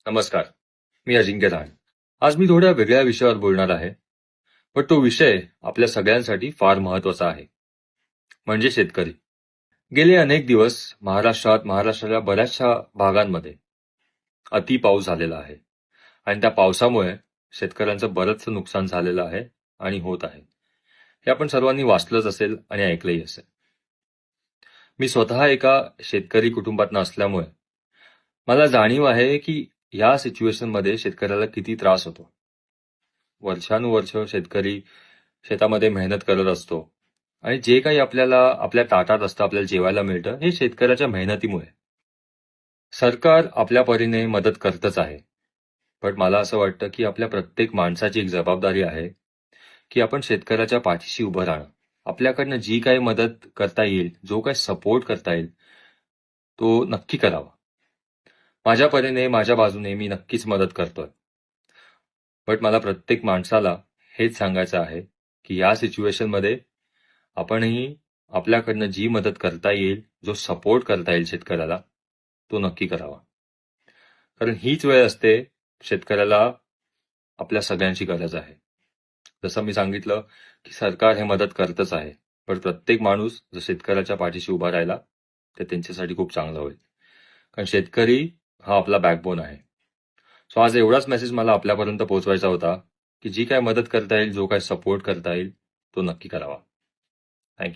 नमस्कार. मी अजिंक्य राहण. आज मी थोड्या वेगळ्या विषयावर बोलणार आहे, पण तो विषय आपल्या सगळ्यांसाठी फार महत्वाचा आहे, म्हणजे शेतकरी. गेले अनेक दिवस महाराष्ट्राच्या बऱ्याचशा भागांमध्ये अति पाऊस झालेला आहे आणि त्या पावसामुळे शेतकऱ्यांचं बरंचसं नुकसान झालेलं आहे आणि होत आहे. हे आपण सर्वांनी वाचलंच असेल आणि ऐकलंही असेल. मी स्वतः एका शेतकरी कुटुंबातनं असल्यामुळे मला जाणीव आहे की या सिच्युएशनमध्ये शेतकऱ्याला किती त्रास होतो. वर्षानुवर्ष शेतकरी शेतामध्ये मेहनत करत असतो आणि जे काही आपल्याला आपल्या ताटात असतं, आपल्याला जेवायला मिळतं, हे शेतकऱ्याच्या मेहनतीमुळे. सरकार आपल्या परीने मदत करतच आहे, पण मला असं वाटतं की आपल्या प्रत्येक माणसाची एक जबाबदारी आहे की आपण शेतकऱ्याच्या पाठीशी उभं राहणं. आपल्याकडनं जी काही मदत करता येईल, जो काही सपोर्ट करता येईल, तो नक्की करावा. माझ्या परीने, माझ्या बाजूने मी नक्कीच मदत करतोय. पण मला प्रत्येक माणसाला हेच सांगायचं आहे की या सिच्युएशनमध्ये आपणही आपल्याकडनं जी मदत करता येईल, जो सपोर्ट करता येईल शेतकऱ्याला, तो नक्की करावा. कारण हीच वेळ असते शेतकऱ्याला आपल्या सगळ्यांची गरज आहे. जसं मी सांगितलं की सरकार हे मदत करतच आहे, पण प्रत्येक माणूस जर शेतकऱ्याच्या पाठीशी उभा राहिला तर त्यांच्यासाठी खूप चांगलं होईल. कारण शेतकरी हा आपला बॅकबोन आहे. सो आज एवढाच मेसेज मला आपल्यापर्यंत पोहोचवायचा होता की जी काय मदत करता येईल, जो काय सपोर्ट करता येईल, तो नक्की करावा. थँक्यू.